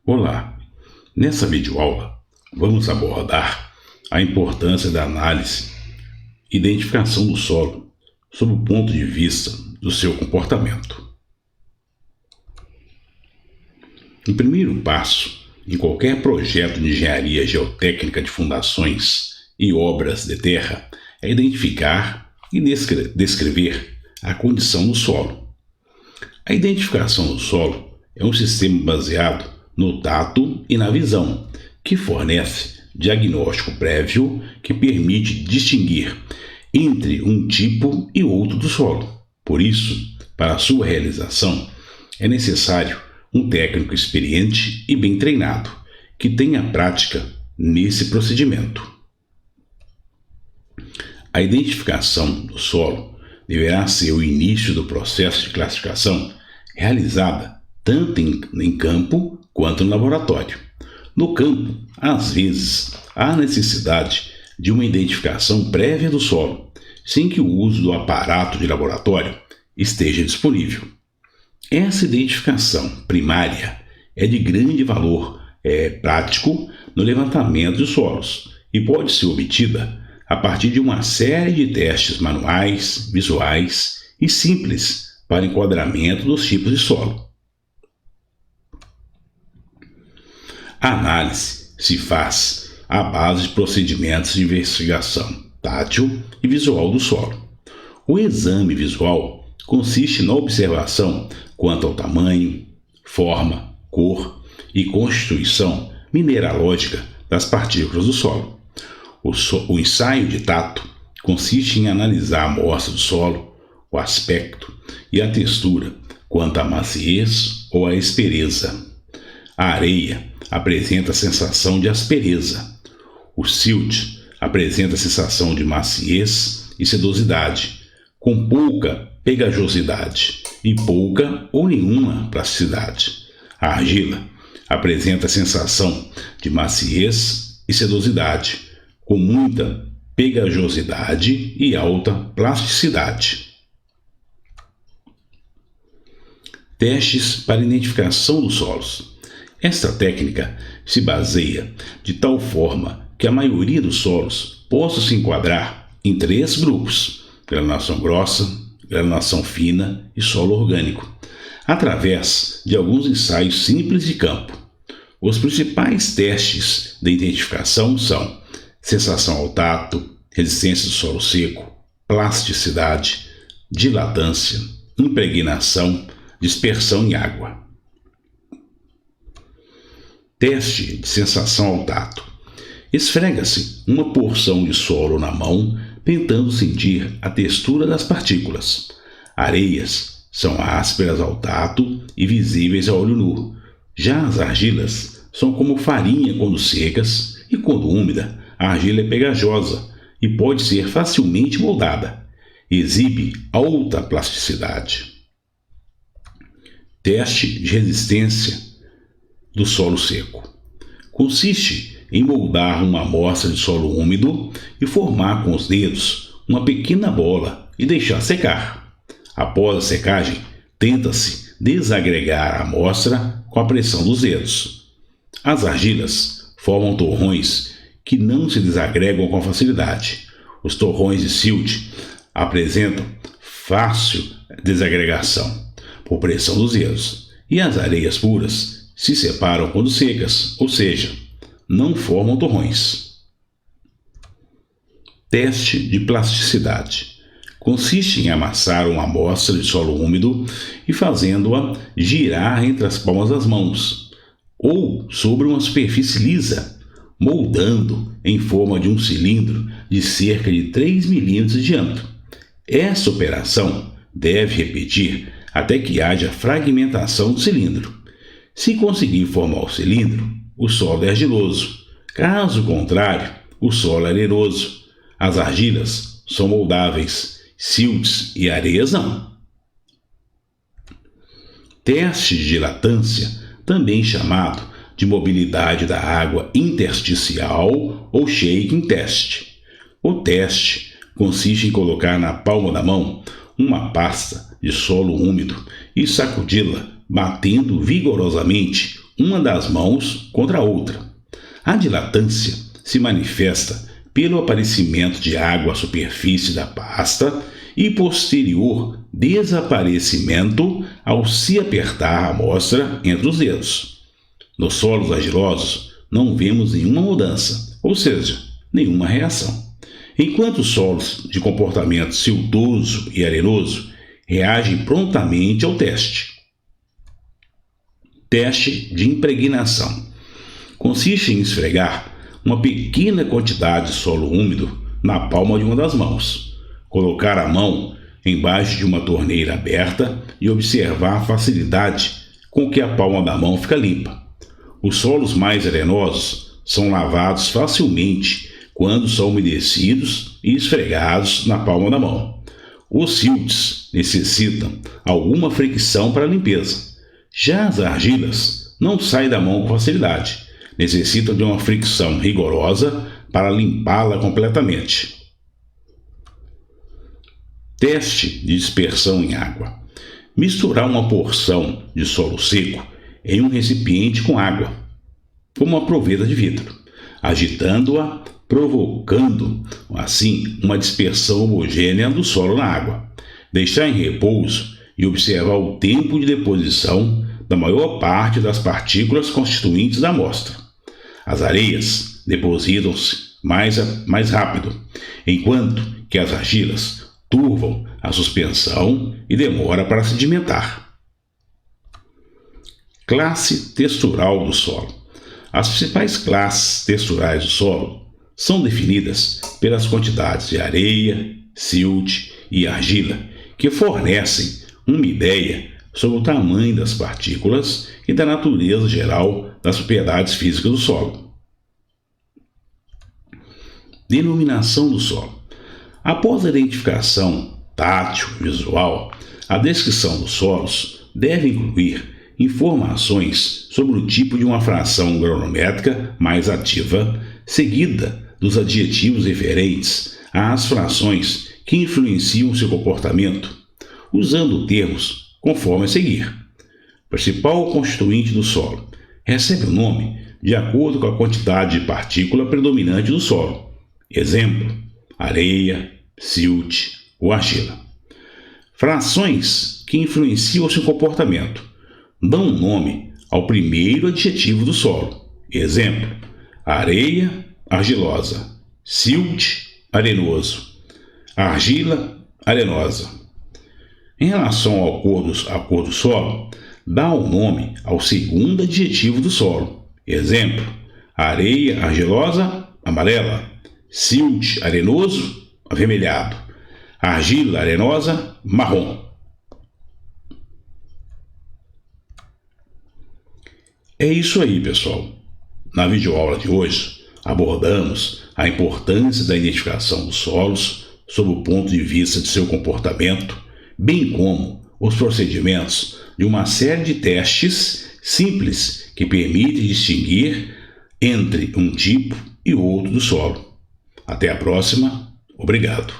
Olá, nessa videoaula vamos abordar a importância da análise e identificação do solo sob o ponto de vista do seu comportamento. O primeiro passo em qualquer projeto de engenharia geotécnica de fundações e obras de terra é identificar e descrever a condição do solo. A identificação do solo é um sistema baseado no tato e na visão, que fornece diagnóstico prévio que permite distinguir entre um tipo e outro do solo. Por isso, para sua realização, é necessário um técnico experiente e bem treinado, que tenha prática nesse procedimento. A identificação do solo deverá ser o início do processo de classificação realizada tanto em campo quanto no laboratório. No campo, às vezes, há necessidade de uma identificação prévia do solo, sem que o uso do aparato de laboratório esteja disponível. Essa identificação primária é de grande valor prático no levantamento de solos e pode ser obtida a partir de uma série de testes manuais, visuais e simples para enquadramento dos tipos de solo. A análise se faz à base de procedimentos de investigação tátil e visual do solo. O exame visual consiste na observação quanto ao tamanho, forma, cor e constituição mineralógica das partículas do solo. O ensaio de tato consiste em analisar a amostra do solo, o aspecto e a textura quanto à maciez ou à aspereza. A areia apresenta a sensação de aspereza. O silt apresenta a sensação de maciez e sedosidade, com pouca pegajosidade e pouca ou nenhuma plasticidade. A argila apresenta a sensação de maciez e sedosidade, com muita pegajosidade e alta plasticidade. Testes para identificação dos solos. Esta técnica se baseia de tal forma que a maioria dos solos possa se enquadrar em 3 grupos: granulação grossa, granulação fina e solo orgânico, através de alguns ensaios simples de campo. Os principais testes de identificação são sensação ao tato, resistência do solo seco, plasticidade, dilatância, impregnação, dispersão em água. Teste de sensação ao tato. Esfrega-se uma porção de solo na mão, tentando sentir a textura das partículas. Areias são ásperas ao tato e visíveis a olho nu. Já as argilas são como farinha quando secas e, quando úmida, a argila é pegajosa e pode ser facilmente moldada. Exibe alta plasticidade. Teste de resistência do solo seco. Consiste em moldar uma amostra de solo úmido e formar com os dedos uma pequena bola e deixar secar. Após a secagem, tenta-se desagregar a amostra com a pressão dos dedos. As argilas formam torrões que não se desagregam com facilidade. Os torrões de silt apresentam fácil desagregação por pressão dos dedos, e as areias puras se separam quando secas, ou seja, não formam torrões. Teste de plasticidade. Consiste em amassar uma amostra de solo úmido e fazendo-a girar entre as palmas das mãos, ou sobre uma superfície lisa, moldando em forma de um cilindro de cerca de 3 milímetros de diâmetro. Essa operação deve repetir até que haja fragmentação do cilindro. Se conseguir formar o cilindro, o solo é argiloso. Caso contrário, o solo é arenoso. As argilas são moldáveis, silts e areias não. Teste de dilatância, também chamado de mobilidade da água intersticial ou shaking test. O teste consiste em colocar na palma da mão uma pasta de solo úmido e sacudi-la, batendo vigorosamente uma das mãos contra a outra. A dilatância se manifesta pelo aparecimento de água à superfície da pasta e posterior desaparecimento ao se apertar a amostra entre os dedos. Nos solos argilosos não vemos nenhuma mudança, ou seja, nenhuma reação, enquanto os solos de comportamento siltoso e arenoso reagem prontamente ao teste. Teste de impregnação. Consiste em esfregar uma pequena quantidade de solo úmido na palma de uma das mãos, colocar a mão embaixo de uma torneira aberta e observar a facilidade com que a palma da mão fica limpa. Os solos mais arenosos são lavados facilmente quando são umedecidos e esfregados na palma da mão. Os siltes necessitam alguma fricção para a limpeza. Já as argilas não saem da mão com facilidade, necessitam de uma fricção rigorosa para limpá-la completamente. Teste de dispersão em água. Misturar uma porção de solo seco em um recipiente com água, como uma proveta de vidro, agitando-a, provocando assim uma dispersão homogênea do solo na água. Deixar em repouso e observar o tempo de deposição da maior parte das partículas constituintes da amostra. As areias depositam-se mais rápido, enquanto que as argilas turvam a suspensão e demora para sedimentar. Classe textural do solo. As principais classes texturais do solo são definidas pelas quantidades de areia, silt e argila, que fornecem uma ideia sobre o tamanho das partículas e da natureza geral das propriedades físicas do solo. Denominação do solo. Após a identificação tátil e visual, a descrição dos solos deve incluir informações sobre o tipo de uma fração granulométrica mais ativa, seguida dos adjetivos referentes às frações que influenciam seu comportamento, usando termos conforme a seguir. O principal constituinte do solo recebe o nome de acordo com a quantidade de partícula predominante do solo. Exemplo: areia, silt ou argila. Frações que influenciam seu comportamento dão nome ao primeiro adjetivo do solo. Exemplo: areia, argilosa; silt, arenoso; argila, arenosa. Em relação à cor do solo, dá o nome ao segundo adjetivo do solo. Exemplo: areia argilosa, amarela; silt arenoso, avermelhado; argila arenosa, marrom. É isso aí, pessoal. Na videoaula de hoje, abordamos a importância da identificação dos solos sob o ponto de vista de seu comportamento, bem como os procedimentos de uma série de testes simples que permitem distinguir entre um tipo e outro do solo. Até a próxima. Obrigado.